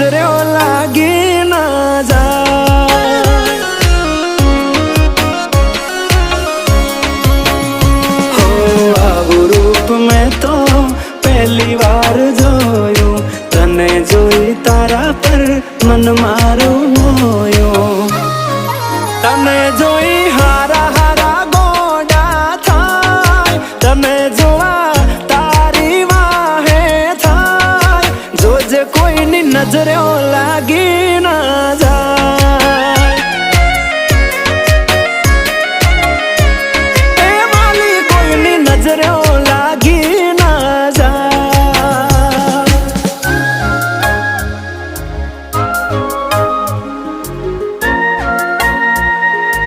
नजरो लागी ना जाए। हो आवु रूप में तो पहली बार जोयो, तने जोई तारा पर मन मारो मोयो। तने जोई हारा हारा गोडा थाय, तने जोआ तारी वाहे थाय। जोजे कोई नी नजरो